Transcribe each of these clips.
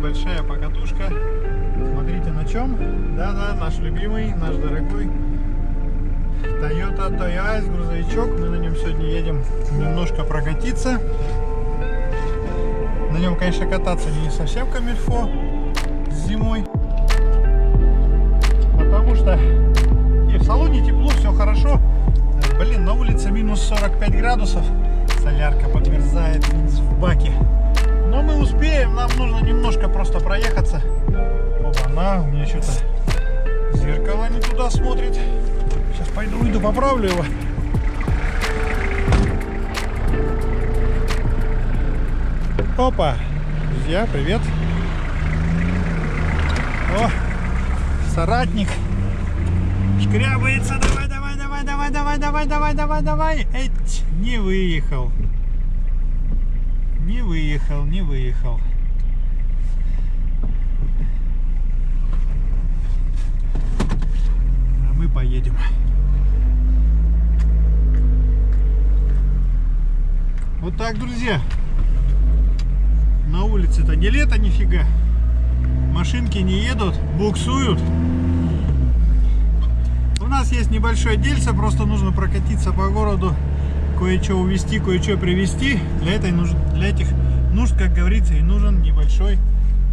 небольшая покатушка. Смотрите на чем. Да-да, наш любимый, наш дорогой Toyota Toyota грузовичок. Мы на нем сегодня едем немножко прокатиться. На нем, конечно, кататься не совсем камильфо зимой, потому что и в салоне тепло, все хорошо. Блин, на улице минус 45 градусов. Солярка подмерзает в баке. Но мы успеем, нам нужно немножко просто проехаться. Опа-на, у меня что-то зеркало не туда смотрит. Сейчас пойду, выйду, поправлю его. Опа! Друзья, привет! О, соратник шкрябается. Давай, давай, давай, давай, давай, давай, давай, давай, давай. Эть, не выехал. Не выехал, не выехал. А мы поедем. Вот так, друзья. На улице-то не лето нифига. Машинки не едут, буксуют. У нас есть небольшое дельце, просто нужно прокатиться по городу, кое-что увезти, кое-что привезти. Для этих нужд, как говорится, и нужен небольшой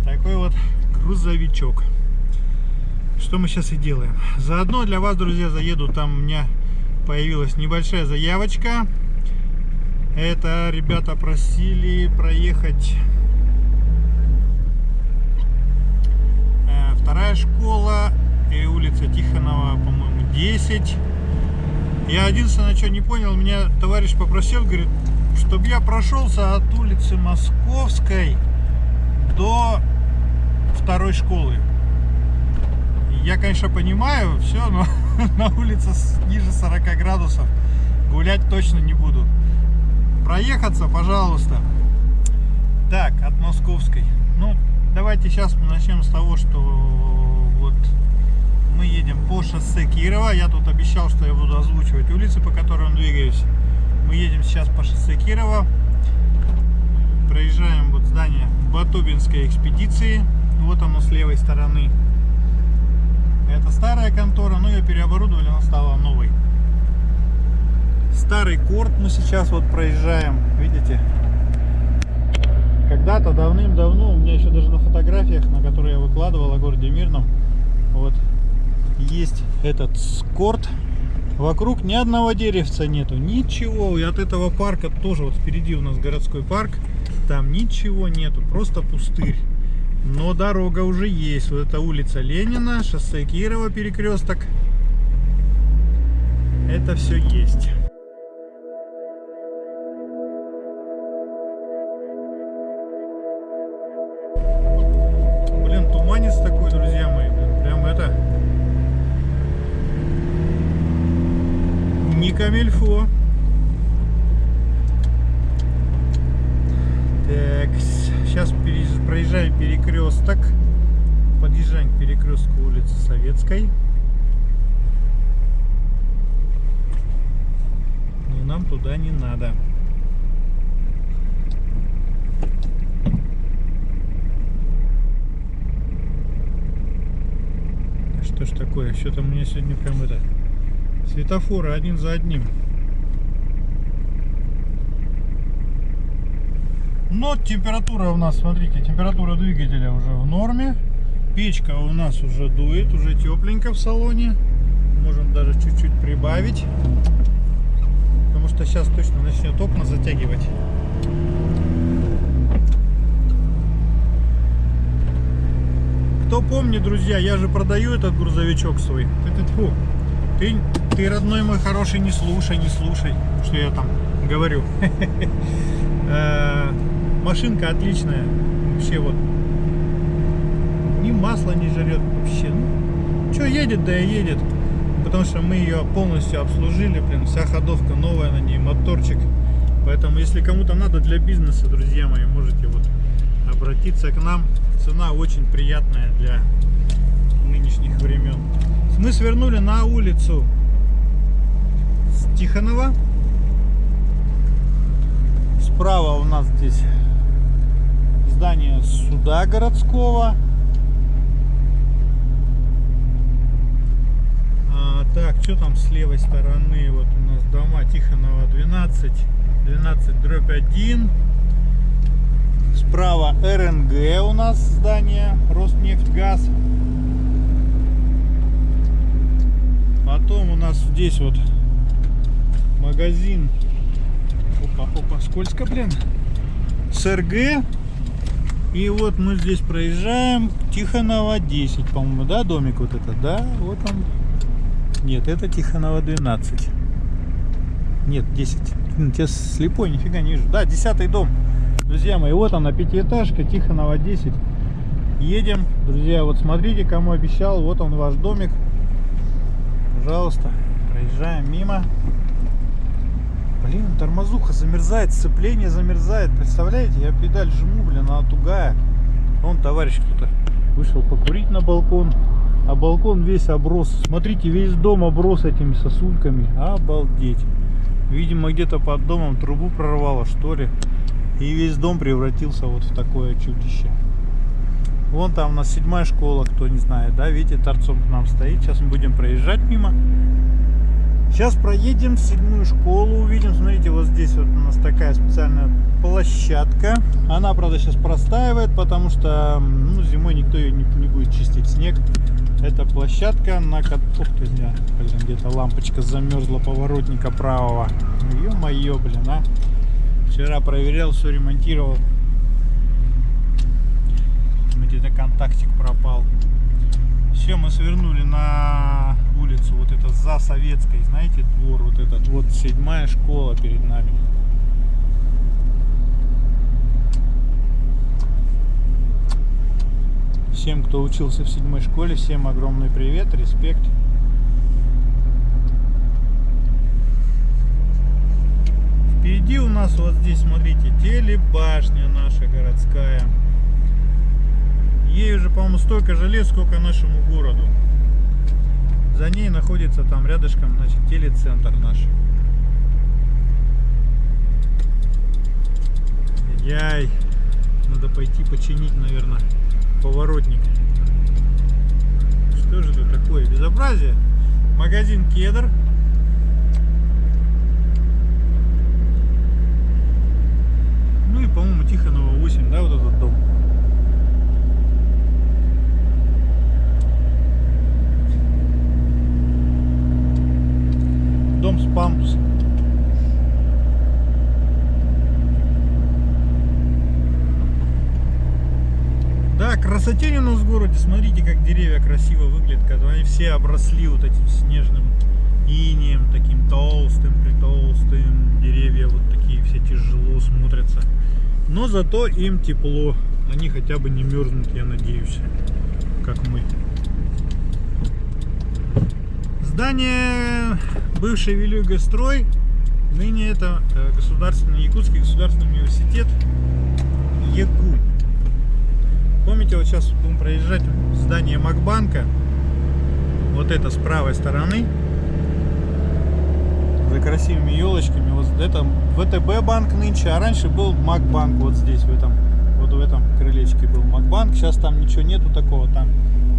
такой вот грузовичок. Что мы сейчас и делаем. Заодно для вас, друзья, заеду. Там у меня появилась небольшая заявочка. Это ребята просили проехать вторая школа и улица Тихонова, по-моему, 10. Я единственное, что не понял, меня товарищ попросил, говорит, чтобы я прошелся от улицы Московской до второй школы. Я, конечно, понимаю все, но на улице ниже 40 градусов гулять точно не буду. Проехаться, пожалуйста. Так, от Московской. Ну, давайте сейчас мы начнем с того, что вот мы едем по шоссе Кирова. Я тут обещал, что я буду озвучивать улицы, по которым двигаюсь. Мы едем сейчас по шоссе Кирова. Проезжаем вот здание Батубинской экспедиции. Вот оно с левой стороны. Это старая контора, но ее переоборудовали, она стала новой. Старый корт мы сейчас вот проезжаем, видите? Когда-то давным-давно, у меня еще даже на фотографиях, на которые я выкладывал о городе Мирном, вот есть этот корт. Вокруг ни одного деревца нету, ничего. И от этого парка тоже, вот впереди у нас городской парк, там ничего нету, просто пустырь. Но дорога уже есть. Вот это улица Ленина, шоссе Кирова, перекресток. Это все есть. Блин, туманец такой, друзья мои. Прям это... не камильфо. Так, сейчас проезжаем перекресток. Подъезжаем к перекрестку улицы Советской. Но нам туда не надо. Что ж такое? Что-то у меня сегодня прям это... светофоры один за одним. Но температура у нас, смотрите, температура двигателя уже в норме. Печка у нас уже дует, уже тепленько в салоне. Можем даже чуть-чуть прибавить, потому что сейчас точно начнет окна затягивать. Кто помнит, друзья, я же продаю этот грузовичок свой. Ты, родной мой хороший, не слушай, что я там говорю. Машинка отличная. Вообще вот. Ни масла не жрет вообще. Ну, что едет, да и едет. Потому что мы ее полностью обслужили. Блин, вся ходовка новая на ней, моторчик. Поэтому, если кому-то надо для бизнеса, друзья мои, можете вот обратиться к нам. Цена очень приятная для нынешних времен. Мы свернули на улицу Тихонова. Справа у нас здесь здание суда городского. Так, что там с левой стороны? Вот у нас дома Тихонова 12, 12/1. Справа РНГ у нас здание, Роснефтьгаз. Потом у нас здесь вот магазин. Опа, скользко, блин. СРГ. И вот мы здесь проезжаем. Тихонова 10, по-моему, да, домик вот этот, да? Вот он. Нет, это Тихонова 12. Нет, 10. Я слепой, нифига не вижу. Да, 10-й дом. Друзья мои, вот она, пятиэтажка, Тихонова 10. Едем. Друзья, вот смотрите, кому обещал. Вот он, ваш домик. Пожалуйста, проезжаем мимо. Блин, тормозуха замерзает, сцепление замерзает. Представляете, я педаль жму, блин, она тугая. Вон товарищ кто-то вышел покурить на балкон. А балкон весь оброс. Смотрите, весь дом оброс этими сосульками. Обалдеть. Видимо, где-то под домом трубу прорвало, что ли. И весь дом превратился вот в такое чудище. Вон там у нас 7-я школа, кто не знает, да, видите, торцом к нам стоит. Сейчас мы будем проезжать мимо. Сейчас проедем в 7-ю школу, увидим. Смотрите, вот здесь вот у нас такая специальная площадка. Она, правда, сейчас простаивает, потому что зимой никто ее не будет чистить, снег. Это площадка, на которой... Ух ты, блин, где-то лампочка замерзла поворотника правого. Ё-моё, блин, а. Вчера проверял, все ремонтировал. Где-то контактик пропал. Все, мы свернули на улицу, вот это за Советской, знаете, двор вот этот. Вот 7-я школа перед нами. Всем, кто учился в 7-й школе, всем огромный привет, респект. Впереди у нас вот здесь, смотрите, телебашня наша городская. Ей уже, по-моему, столько же лет, сколько нашему городу. За ней находится там рядышком, значит, телецентр наш. Яй, надо пойти починить, наверное, поворотник. Что же это такое безобразие? Магазин Кедр. Ну и, по-моему, Тихонова 8, да, вот этот дом. Дом с пампусом. Да, красотень у нас в городе. Смотрите, как деревья красиво выглядят, когда они все обросли вот этим снежным инеем, таким толстым. Деревья вот такие все тяжело смотрятся. Но зато им тепло. Они хотя бы не мерзнут, я надеюсь, как мы. Здание бывший Велюгастрой, ныне это Якутский государственный университет ЯГУ. Помните, вот сейчас будем проезжать здание Макбанка, вот это с правой стороны, за красивыми елочками. Вот это ВТБ банк нынче, а раньше был Макбанк вот здесь, в этом крылечке был Макбанк. Сейчас там ничего нету такого, там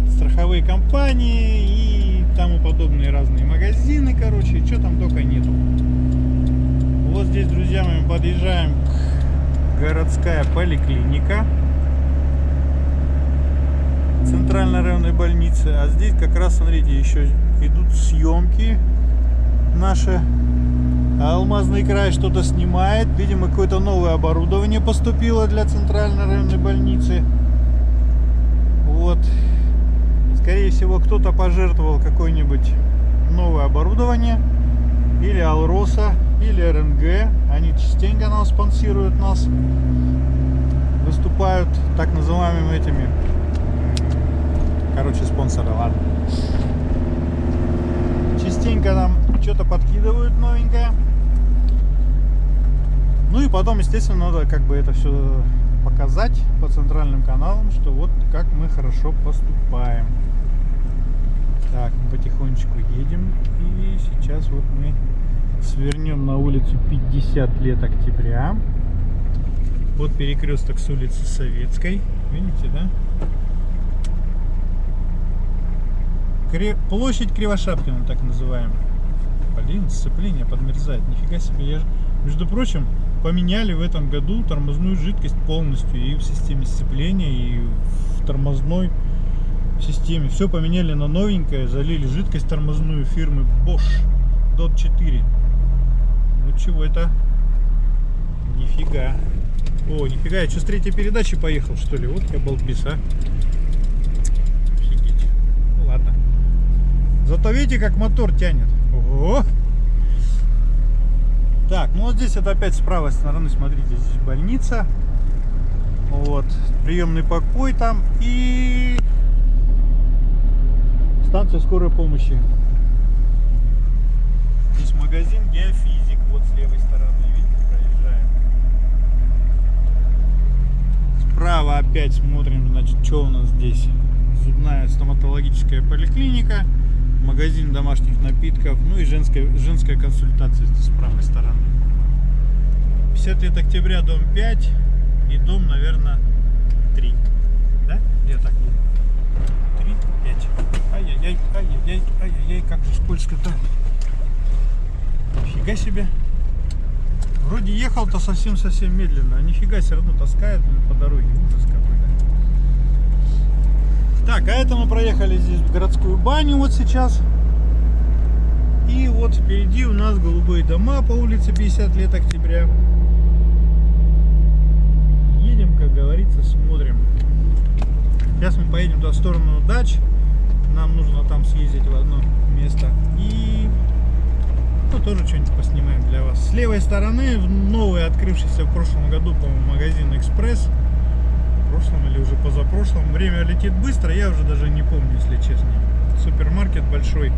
страховые компании и тому подобные разные магазины, короче, что там только нету. Вот здесь, друзья мои, мы подъезжаем к городская поликлиника, центральной районной больницы. А здесь как раз, смотрите, еще идут съемки наши. Алмазный край что-то снимает. Видимо, какое-то новое оборудование поступило для центральной районной больницы. Вот. Скорее всего, кто-то пожертвовал какое-нибудь новое оборудование. Или Алроса, или РНГ. Они частенько нас спонсируют, нас выступают так называемыми этими, короче, спонсоры, ладно. Частенько нам что-то подкидывают новенькое. Ну и потом, естественно, надо как бы это все показать по центральным каналам, что вот как мы хорошо поступаем. Так, мы потихонечку едем. И сейчас вот мы свернем на улицу 50 лет октября. Вот перекресток с улицы Советской. Видите, да? Площадь Кривошапкина, так называемая. Блин, сцепление подмерзает. Нифига себе. Между прочим, поменяли в этом году тормозную жидкость полностью. И в системе сцепления, и в тормозной системе. Все поменяли на новенькое. Залили жидкость тормозную фирмы Bosch DOT 4. Ну чего это? Нифига. О, нифига, я что, с третьей передачи поехал, что ли? Вот я балбес, а. Офигеть. Ну ладно. Зато видите, как мотор тянет. Ого! Так, ну вот здесь это опять с правой стороны, смотрите, здесь больница. Вот, приемный покой там и станция скорой помощи. Здесь магазин Геофизик, вот с левой стороны, видите, проезжаем. Справа опять смотрим, значит, что у нас здесь. Зубная стоматологическая поликлиника, магазин домашних напитков, ну и женская консультация здесь с правой стороны. 50 лет октября, дом 5 и дом, наверное, 3. Да? Я так думаю. 3, 5. Ай-яй-яй, ай-яй-яй, ай-яй-яй, как же скользко-то. Нифига себе. Вроде ехал-то совсем медленно, а нифига все равно таскает по дороге. Ужас какой-то. Так, а это мы проехали здесь в городскую баню вот сейчас. И вот впереди у нас голубые дома по улице 50 лет октября. Едем, как говорится, смотрим. Сейчас мы поедем туда в сторону дач. Нам нужно там съездить в одно место. И ну, тоже что-нибудь поснимаем для вас. С левой стороны новый, открывшийся в прошлом году, по-моему, магазин Экспресс. В прошлом или уже позапрошлом. Время летит быстро, я уже даже не помню, если честно. Супермаркет большой,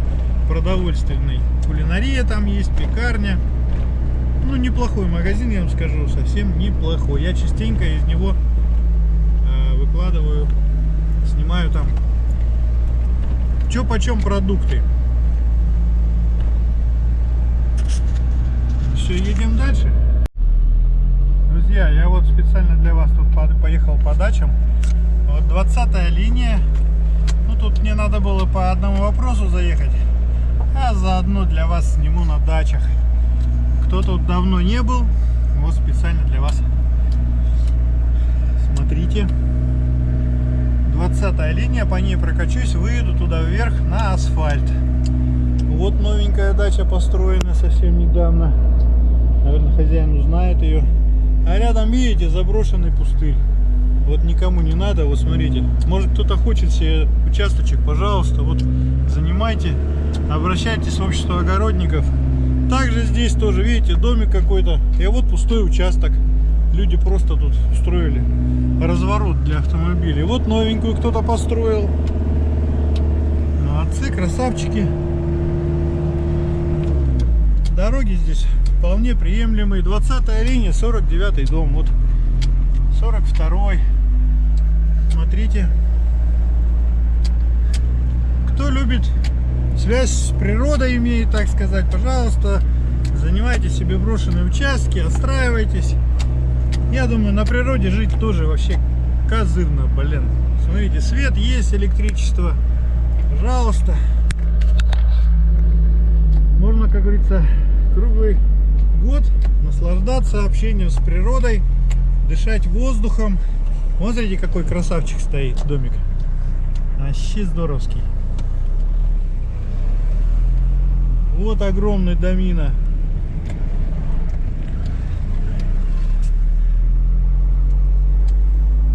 продовольственный. Кулинария там есть, пекарня. Ну, неплохой магазин, я вам скажу, совсем неплохой. Я частенько из него выкладываю, снимаю там чё почем продукты. Все, едем дальше. Друзья, я вот специально для вас тут поехал по дачам. Вот 20-я линия. Ну, тут мне надо было по одному вопросу заехать, а заодно для вас сниму на дачах. Кто тут давно не был, вот специально для вас. Смотрите. 20-я линия, по ней прокачусь, выеду туда вверх на асфальт. Вот новенькая дача построена совсем недавно. Наверное, хозяин узнает ее. А рядом, видите, заброшенный пустырь. Вот никому не надо, вот смотрите. Может, кто-то хочет себе участочек, пожалуйста, вот занимайте. Обращайтесь в общество огородников. Также здесь тоже, видите, домик какой-то. И вот пустой участок. Люди просто тут устроили разворот для автомобилей. Вот новенькую кто-то построил. Молодцы, красавчики. Дороги здесь вполне приемлемые. 20-я линия, 49-й дом. Вот 42-й. Смотрите. Кто любит связь с природой, имеет, так сказать, пожалуйста, занимайте себе брошенные участки, отстраивайтесь. Я думаю, на природе жить тоже вообще козырно, блин. Смотрите, свет есть, электричество. Пожалуйста. Можно, как говорится, круглый год наслаждаться общением с природой, дышать воздухом. Вот смотрите, какой красавчик стоит домик. Вообще здоровский. Вот огромный домина.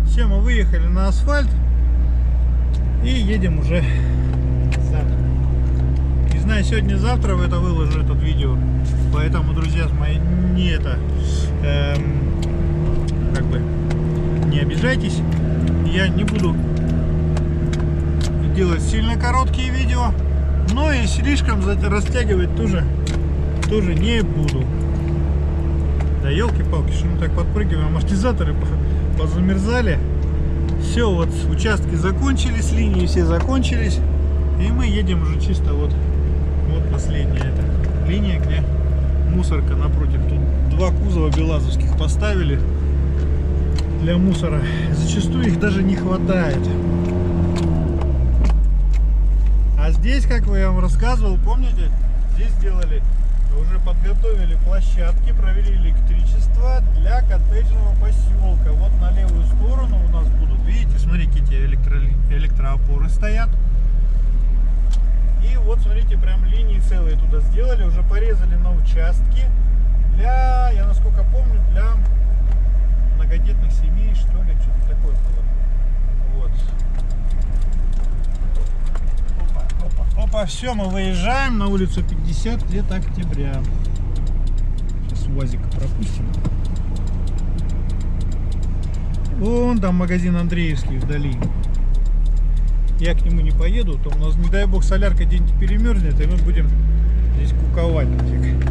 Все, мы выехали на асфальт и едем уже завтра. Не знаю, сегодня-завтра в это выложу, этот видео. Поэтому, друзья мои, не это как бы не обижайтесь. Я не буду делать сильно короткие видео, но и слишком растягивать тоже не буду. Да елки-палки, что мы так подпрыгиваем, амортизаторы позамерзали. Все, вот участки закончились, линии все закончились, и мы едем уже чисто вот последняя эта линия, где мусорка напротив. Тут два кузова белазовских поставили. для мусора. Зачастую их даже не хватает. А здесь, как я вам рассказывал, помните, здесь сделали, уже подготовили площадки, провели электричество для коттеджного поселка. Вот на левую сторону у нас будут, видите, смотрите, эти электроопоры стоят. И вот, смотрите, прям линии целые туда сделали, уже порезали на участки для, я насколько помню, для многодетных семей, что ли, что-то такое было. Вот. Опа, все, мы выезжаем на улицу 50 лет октября. Сейчас УАЗика пропустим. Вон там магазин Андреевский вдали. Я к нему не поеду, то у нас, не дай бог, солярка где-нибудь перемерзнет, и мы будем здесь куковать нафиг.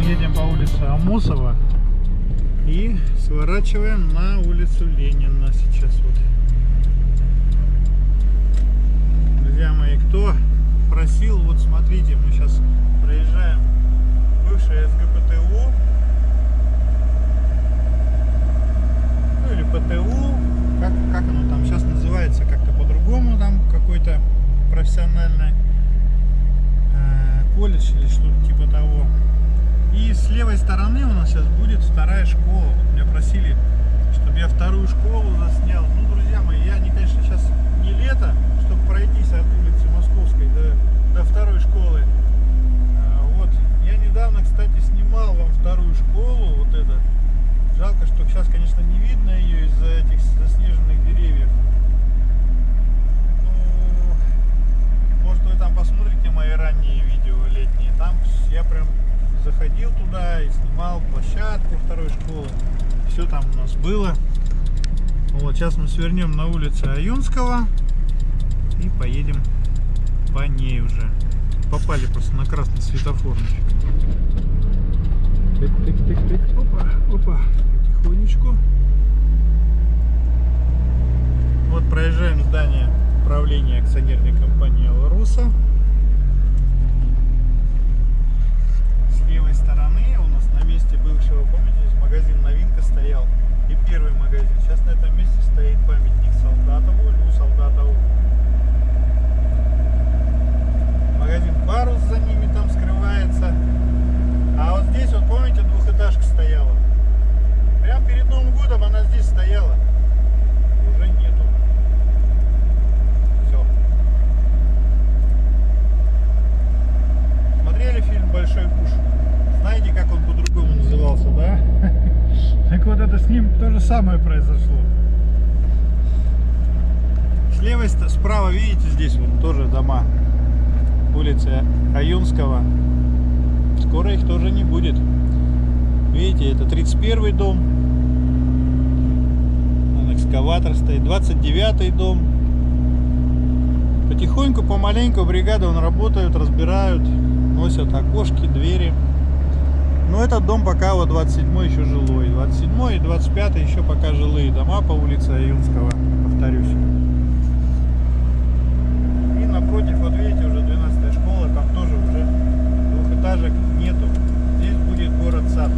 Едем по улице Амосова и сворачиваем на улицу Ленина сейчас. Вот. Друзья мои, кто просил, вот смотрите, мы сейчас проезжаем бывшее СГПТУ, ну или ПТУ, как оно там сейчас называется, как-то по-другому, там какой-то профессиональный колледж или что-то типа того. И с левой стороны у нас сейчас будет вторая школа. Вот меня просили, чтобы я вторую школу заснял. Ну, друзья мои, я, конечно, сейчас не лето, чтобы пройтись от улицы Московской до второй школы. Вот. Я недавно, кстати, снимал вам вторую школу. Вот это. Жалко, что сейчас, конечно, не видно ее из-за этих заснеженных деревьев. Ну, может, вы там посмотрите мои ранние видео летние. Там я прям заходил туда и снимал площадку второй школы. Все там у нас было. Вот сейчас мы свернем на улицу Аюнского и поедем по ней уже. Попали просто на красный светофор. Тык-тык-тык-тык. Опа. Потихонечку. Вот проезжаем здание правления акционерной компании Аларуса. С левой стороны у нас на месте бывшего, помните, здесь магазин Новинка стоял. И первый магазин. Сейчас на этом месте стоит памятник Солдатову, Льву Солдатову. Магазин Парус за ними там скрывается. А вот здесь, вот помните, двухэтажка стояла. Прямо перед Новым годом она здесь стояла. Уже нету. Все. Смотрели фильм «Большой куш»? Знаете, как он по-другому назывался, да? Так вот, это с ним то же самое произошло. С левой, справа, видите, здесь вот тоже дома. Улица Аюнского. Скоро их тоже не будет. Видите, это 31-й дом. Там экскаватор стоит. 29-й дом. Потихоньку, помаленьку бригады работают, разбирают, носят окошки, двери. Но этот дом пока вот 27-й еще жилой. 27-й и 25-й еще пока жилые дома по улице Аюнского, повторюсь. И напротив, вот видите, уже 12-я школа, там тоже уже двухэтажек нету. Здесь будет город-сад.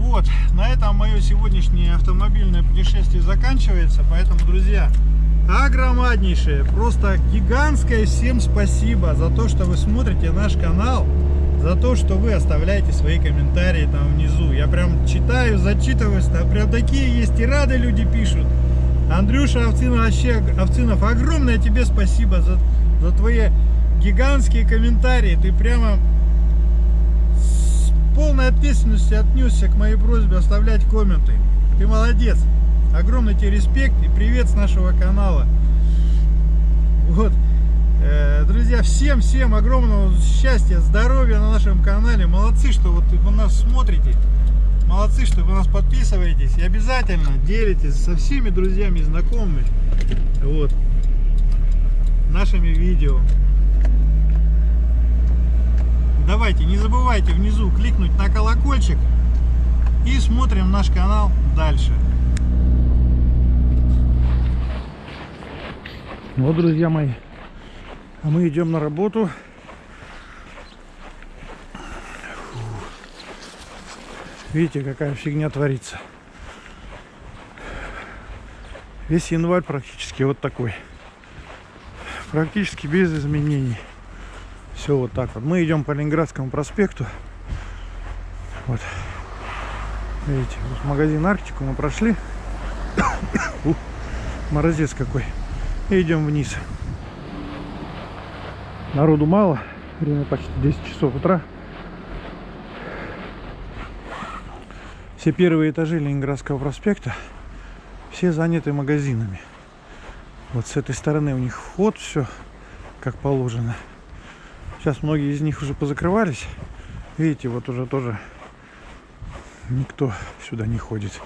Вот, на этом мое сегодняшнее автомобильное путешествие заканчивается. Поэтому, друзья, огромнейшее, просто гигантское всем спасибо за то, что вы смотрите наш канал, за то, что вы оставляете свои комментарии там внизу. Я прям читаю, зачитываюсь, там прям такие есть и рады люди пишут. Андрюша Овцинов, огромное тебе спасибо за твои гигантские комментарии. Ты прямо с полной ответственностью отнесся к моей просьбе оставлять комменты. Ты молодец. Огромный тебе респект и привет с нашего канала. Вот. Друзья, всем огромного счастья, здоровья на нашем канале. Молодцы, что вот вы нас смотрите. Молодцы, что вы нас подписываетесь. И обязательно делитесь со всеми друзьями и знакомыми вот нашими видео. Давайте, не забывайте внизу кликнуть на колокольчик. И смотрим наш канал дальше. Вот, друзья мои, а мы идем на работу. Видите, какая фигня творится. Весь январь практически вот такой. Практически без изменений. Все вот так вот. Мы идем по Ленинградскому проспекту. Вот. Видите, вот магазин Арктику мы прошли. Морозец какой. И идем вниз. Народу мало. Время почти 10 часов утра. Все первые этажи Ленинградского проспекта все заняты магазинами. Вот с этой стороны у них вход, все как положено. Сейчас многие из них уже позакрывались. Видите, вот уже тоже никто сюда не ходит.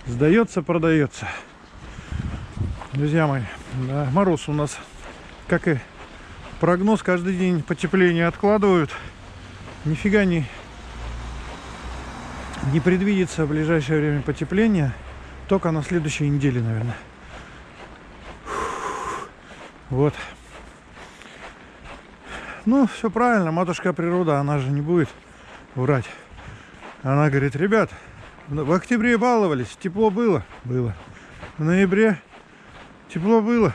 Сдается, продается. Друзья мои, да, мороз у нас, как и прогноз, каждый день потепление откладывают. Нифига не предвидится в ближайшее время потепления. Только на следующей неделе, наверное. Вот. Ну, все правильно, матушка природа, она же не будет врать. Она говорит: ребят, в октябре баловались, тепло было? Было. В ноябре тепло было?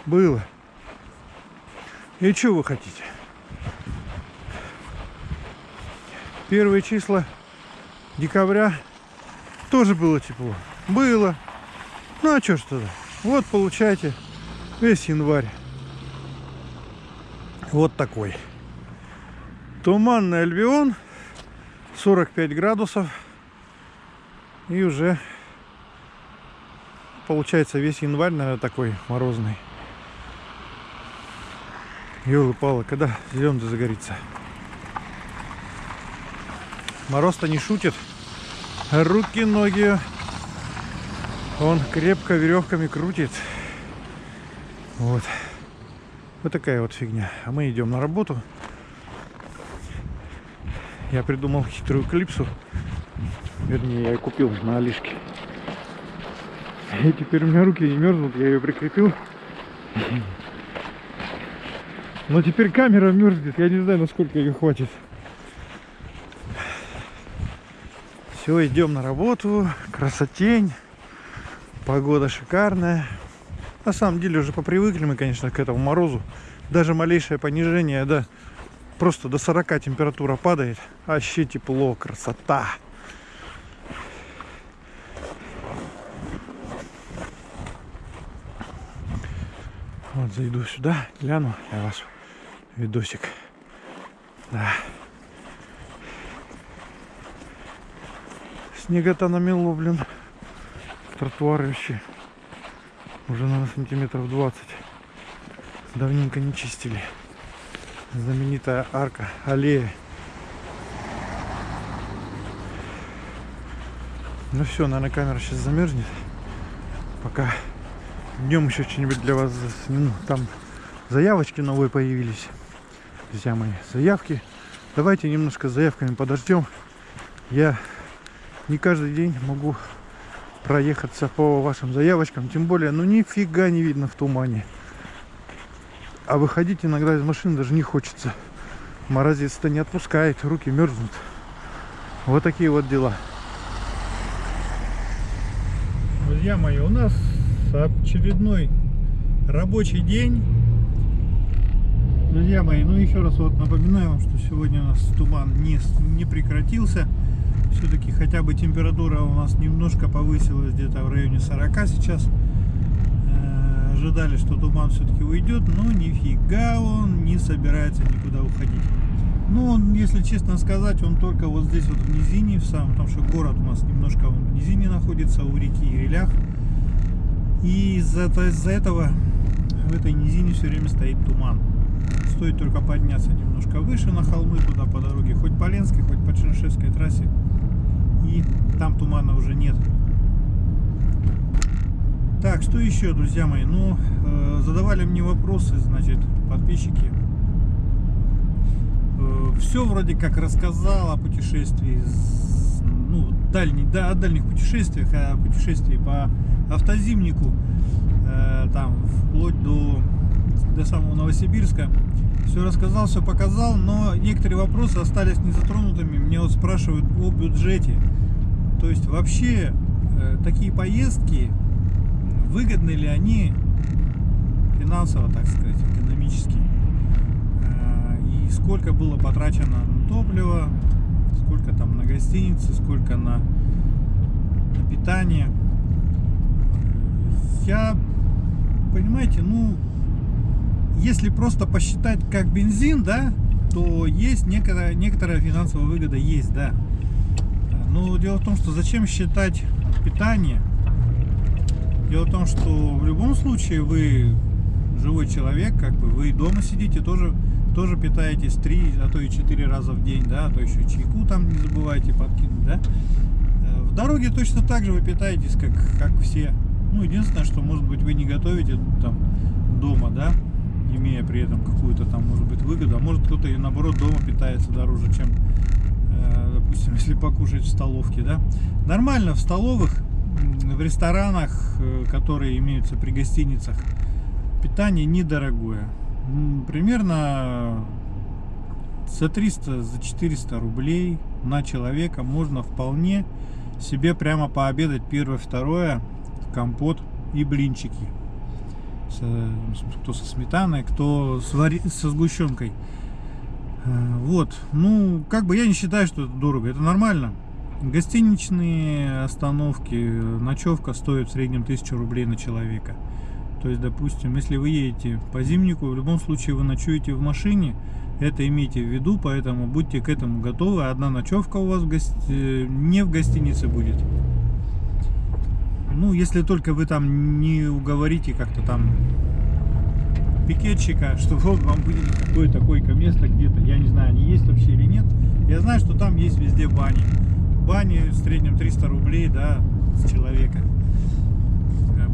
Было. И что вы хотите? Первые числа декабря тоже было тепло? Было. Ну а что ж тогда? Вот получайте весь январь. Вот такой. Туманный Альбион. 45 градусов. И уже получается весь январь, наверное, такой морозный. Ёлы-палы, когда зеленый загорится. Мороз-то не шутит. Руки, ноги он крепко веревками крутит. Вот. Вот такая вот фигня. А мы идем на работу. Я придумал хитрую клипсу. Вернее, я ее купил на Алишке. И теперь у меня руки не мерзнут. Я ее прикрепил. Но теперь камера мерзнет. Я не знаю, насколько ее хватит. Все, идем на работу. Красотень. Погода шикарная. На самом деле уже попривыкли мы, конечно, к этому морозу. Даже малейшее понижение, да, просто до 40 температура падает. Вообще тепло, красота. Вот зайду сюда, гляну я вас видосик. Да. Снега-то намело, блин. Тротуары вообще уже на сантиметров 20. Давненько не чистили. Знаменитая арка, аллея. Ну все, наверное, камера сейчас замерзнет. Пока днем еще что-нибудь для вас засниму. Там заявочки новые появились. Друзья мои, заявки. Давайте немножко с заявками подождем. Я не каждый день могу проехаться по вашим заявочкам. Тем более, ну нифига не видно в тумане. А выходить иногда из машины даже не хочется. Морозец-то не отпускает, руки мерзнут. Вот такие вот дела. Друзья мои, у нас очередной рабочий день. Друзья мои, ну еще раз вот напоминаю вам, что сегодня у нас туман не прекратился. Все-таки хотя бы температура у нас немножко повысилась, где-то в районе 40 сейчас. Ожидали, что туман все-таки уйдет, но нифига он не собирается никуда уходить. Ну, он, если честно сказать, он только вот здесь вот в низине, в самом, потому что город у нас немножко в низине находится, у реки Ирилях. И из-за этого в этой низине все время стоит туман. Стоит только подняться немножко выше на холмы, туда по дороге, хоть по Ленской, хоть по Чернышевской трассе, и там тумана уже нет. Так, что еще, друзья мои? Ну, задавали мне вопросы, значит, подписчики. Все вроде как рассказал о путешествии, ну, о дальних путешествиях, о путешествии по автозимнику, там, вплоть до самого Новосибирска. Все рассказал, все показал, но некоторые вопросы остались незатронутыми. Мне вот спрашивают о бюджете. То есть вообще такие поездки, выгодны ли они финансово, так сказать, экономически? И сколько было потрачено на топливо, сколько там на гостиницы, сколько на питание. Я, понимаете, ну, если просто посчитать как бензин, да, то есть некоторая финансовая выгода есть, да. Но дело в том, что зачем считать питание? Дело в том, что в любом случае вы живой человек, как бы вы дома сидите, тоже питаетесь 3, а то и 4 раза в день, да, а то еще чайку там не забывайте подкинуть, да. В дороге точно так же вы питаетесь, как все. Ну, единственное, что, может быть, вы не готовите там дома, да, имея при этом какую-то там, может быть, выгоду, а может кто-то и наоборот дома питается дороже, чем, допустим, если покушать в столовке, да. Нормально в столовых, в ресторанах, которые имеются при гостиницах, питание недорогое. Примерно за 300, за 400 рублей на человека можно вполне себе прямо пообедать первое, второе, компот и блинчики. Кто со сметаной, кто со сгущенкой. Вот, ну, как бы я не считаю, что это дорого, это нормально. Гостиничные остановки, ночевка стоит в среднем 1000 рублей на человека. То есть, допустим, если вы едете по зимнику, в любом случае вы ночуете в машине, это имейте в виду, поэтому будьте к этому готовы. Одна ночевка у вас не в гостинице будет. Ну, если только вы там не уговорите как-то там пикетчика, чтобы он вам выделил какое-то койко-место где-то. Я не знаю, они есть вообще или нет. Я знаю, что там есть везде бани. Бани в среднем 300 рублей, да, с человека.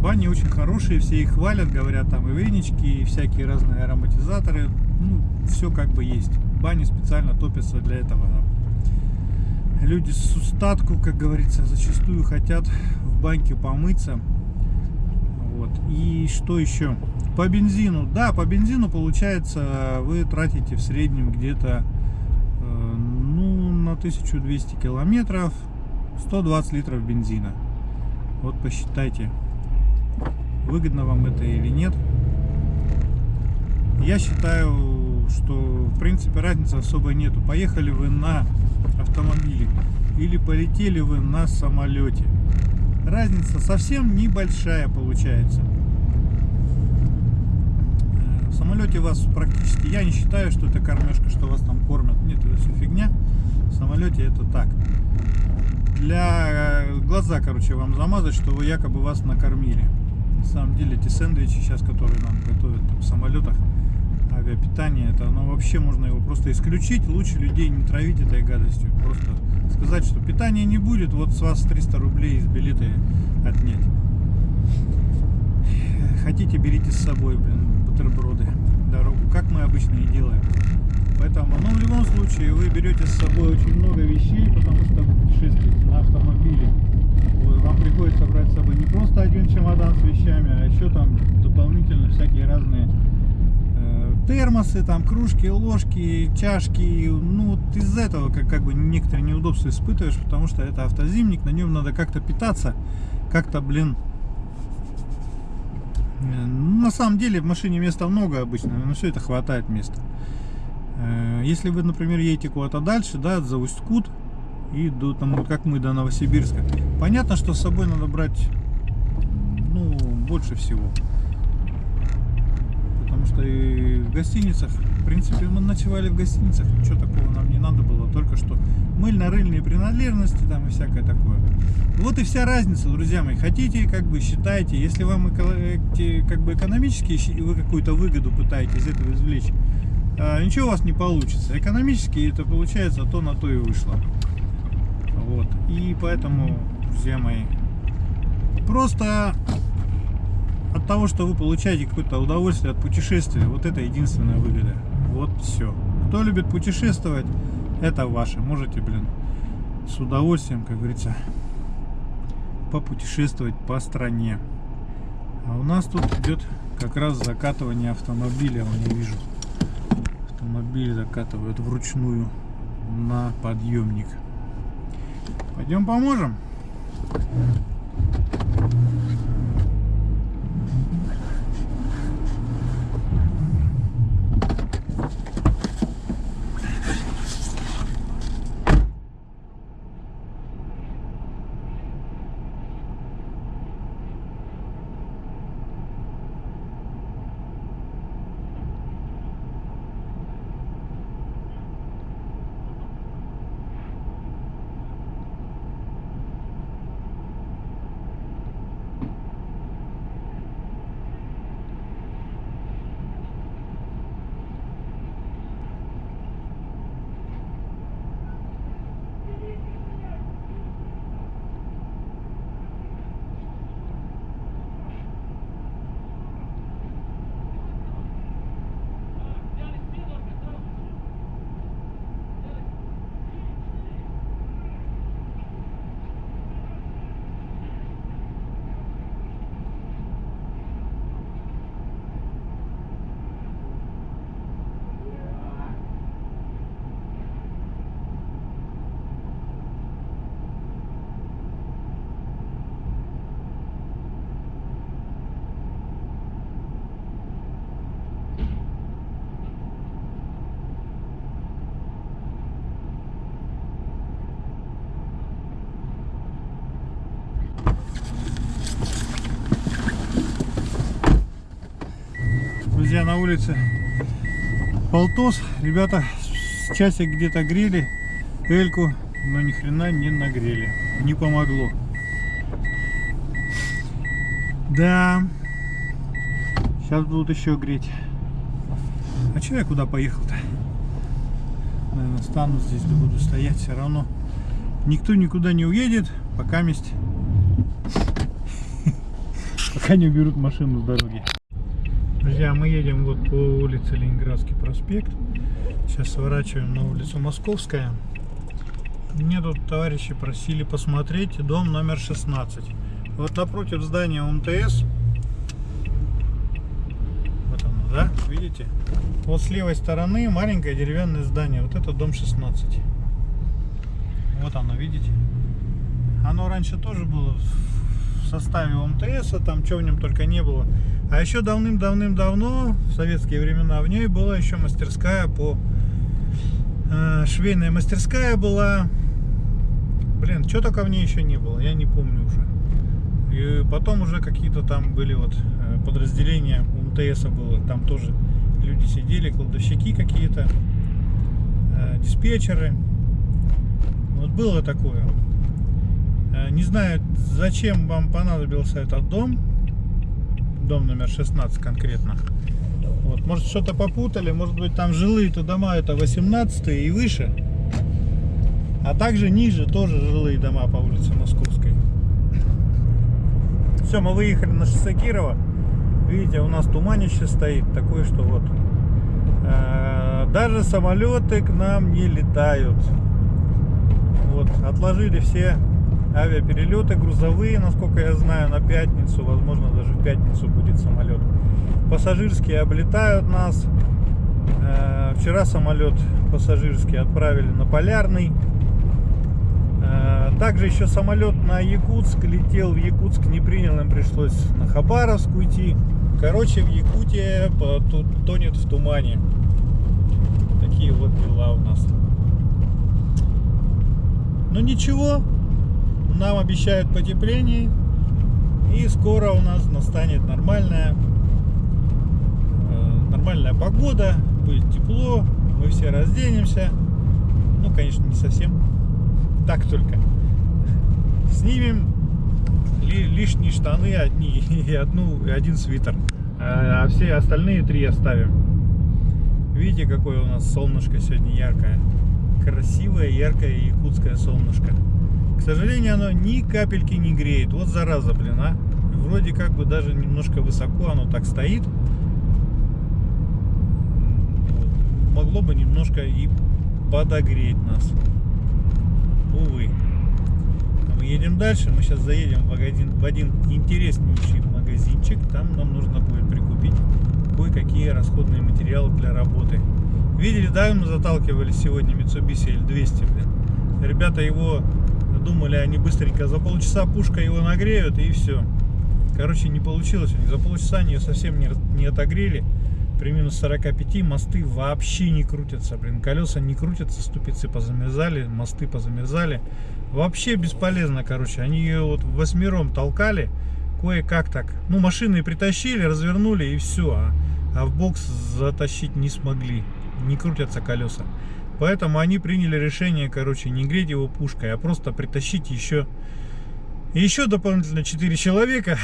Бани очень хорошие, все их хвалят, говорят, там и венички, и всякие разные ароматизаторы. Ну, все как бы есть. Бани специально топятся для этого. Да. Люди с устатку, как говорится, зачастую хотят в баньке помыться. Вот. И что еще? По бензину. Да, по бензину получается вы тратите в среднем где-то на 1200 километров 120 литров бензина. Вот посчитайте, выгодно вам это или нет. Я считаю, что в принципе разницы особой нету. Поехали вы на автомобиле или полетели вы на самолете. Разница совсем небольшая получается. В самолете вас практически, я не считаю, что это кормежка, что вас там кормят. Нет, это все фигня. В самолете это так. Для глаза, короче, вам замазать, что вы якобы вас накормили. На самом деле эти сэндвичи сейчас, которые нам готовят в самолетах, авиапитание, это оно вообще можно его просто исключить. Лучше людей не травить этой гадостью. Просто сказать, что питания не будет, вот с вас 300 рублей из билета отнять. Хотите, берите с собой, бутерброды в дорогу, как мы обычно и делаем. Поэтому, ну, в любом случае, вы берете с собой очень много вещей, потому что вы путешествуете на автомобиле. Вот, вам приходится брать с собой не просто один чемодан с вещами, а еще там дополнительно всякие разные термосы, там кружки, ложки, чашки. Ну, вот из-за этого как бы некоторые неудобства испытываешь, потому что это автозимник, на нем надо как-то питаться, как-то, На самом деле в машине места много обычно, но все это хватает места. Если вы, например, едете куда-то дальше, да, за Усть-Кут и до, там, как мы, до Новосибирска, понятно, что с собой надо брать, ну, больше всего. Потому что и в гостиницах, в принципе, мы ночевали в гостиницах, ничего такого нам не надо было, только что мыльно-рыльные принадлежности там и всякое такое. Вот и вся разница, друзья мои. Хотите, как бы считайте, если вам как бы экономически вы какую-то выгоду пытаетесь из этого извлечь, ничего у вас не получится. Экономически это получается то на то и вышло. Вот. И поэтому, друзья мои, просто от того, что вы получаете какое-то удовольствие от путешествия, вот это единственная выгода. Вот все. Кто любит путешествовать, это ваше. Можете, с удовольствием, как говорится, попутешествовать по стране. А у нас тут идет как раз закатывание автомобиля. Я вижу, автомобиль закатывают вручную на подъемник. Пойдем поможем. Друзья, на улице полтос. Ребята с часик где-то грели эльку, но ни хрена не нагрели. Не помогло. Да. Сейчас будут еще греть. А че я куда поехал-то? Наверное, стану здесь, да буду стоять все равно. Никто никуда не уедет, пока месть. Пока не уберут машину с дороги. Друзья, мы едем вот по улице Ленинградский проспект. Сейчас сворачиваем на улицу Московская. Мне тут товарищи просили посмотреть дом номер 16. Вот напротив здания МТС. Вот оно, да? Видите? Вот с левой стороны маленькое деревянное здание. Вот это дом 16. Вот оно, видите? Оно раньше тоже было в составе МТС, там чего в нем только не было. А еще давным-давным-давно, в советские времена, в ней была еще мастерская швейная мастерская была. Блин, что только в ней еще не было, я не помню уже. И потом уже какие-то там были вот подразделения у МТС было. Там тоже люди сидели, кладовщики какие-то, диспетчеры. Вот было такое. Не знаю, зачем вам понадобился этот дом. Дом номер 16 конкретно. Вот, может, что-то попутали, может быть, там жилые-то дома это 18 и выше. А также ниже тоже жилые дома по улице Московской. Все, мы выехали на шоссе Кирова. Видите, у нас туманище стоит такое, что вот даже самолеты к нам не летают. Вот, отложили все авиаперелеты грузовые, насколько я знаю, на пятницу. Возможно, даже в пятницу будет самолет. Пассажирские облетают нас. Вчера самолет пассажирский отправили на Полярный. Также еще самолет на Якутск летел. В Якутск не принял, им пришлось на Хабаровск уйти. Короче, в Якутии тут тонет в тумане. Такие вот дела у нас. Ну ничего, нам обещают потепление, и скоро у нас настанет нормальная погода, будет тепло, мы все разденемся. Ну, конечно, не совсем, так только. Снимем лишние штаны одни и один свитер, а все остальные 3 оставим. Видите, какое у нас солнышко сегодня яркое. Красивое, яркое якутское солнышко. К сожалению, оно ни капельки не греет. Вот зараза, блин, а. Вроде как бы даже немножко высоко оно так стоит. Вот. Могло бы немножко и подогреть нас. Увы. Мы едем дальше. Мы сейчас заедем в один интереснейший магазинчик. Там нам нужно будет прикупить кое-какие расходные материалы для работы. Видели, да, мы заталкивали сегодня Mitsubishi L200, блин. Ребята его думали, они быстренько за полчаса пушка его нагреют, и все. Короче, не получилось у них. За полчаса они ее совсем не отогрели. При минус 45 мосты вообще не крутятся, блин. Колеса не крутятся, ступицы позамерзали, мосты позамерзали. Вообще бесполезно, короче. Они ее вот восьмером толкали, кое-как так. Ну, машины притащили, развернули, и все. А в бокс затащить не смогли. Не крутятся колеса. Поэтому они приняли решение, короче, не греть его пушкой, а просто притащить еще дополнительно 4 человека.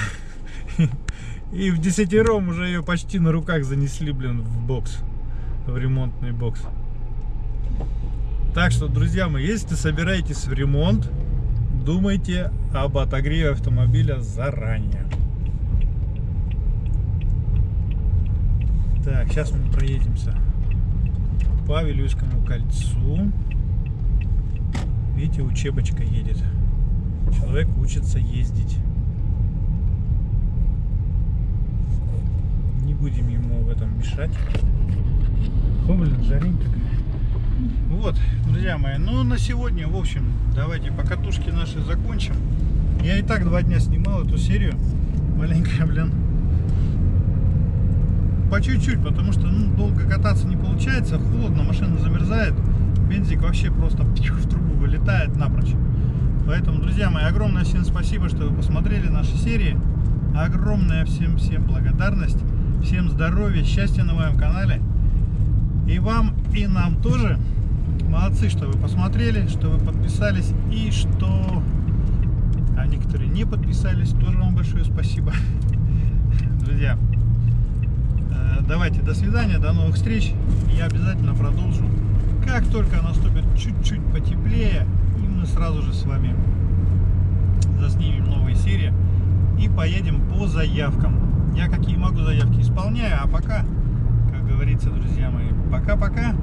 И в 10-ром уже ее почти на руках занесли, блин, в бокс. В ремонтный бокс. Так что, друзья мои, если собираетесь в ремонт, думайте об отогреве автомобиля заранее. Так, сейчас мы проедемся по Вилюйскому кольцу. Видите, учебочка едет. Человек учится ездить. Не будем ему в этом мешать. О, блин, жарень такая. Вот, друзья мои, ну на сегодня, в общем, давайте покатушки наши закончим. Я и так 2 дня снимал эту серию. Маленькая, блин. По чуть-чуть, потому что долго кататься не получается, холодно, машина замерзает, бензик вообще просто в трубу вылетает напрочь. Поэтому, друзья мои, огромное всем спасибо, что вы посмотрели наши серии. Огромная всем благодарность. Всем здоровья, счастья на моем канале. И вам, и нам тоже. Молодцы, что вы посмотрели, что вы подписались, и что... А некоторые не подписались, тоже вам большое спасибо. Друзья, давайте, до свидания, до новых встреч. Я обязательно продолжу. Как только наступит чуть-чуть потеплее, и мы сразу же с вами заснимем новые серии и поедем по заявкам. Я какие могу заявки исполняю, а пока, как говорится, друзья мои, пока-пока.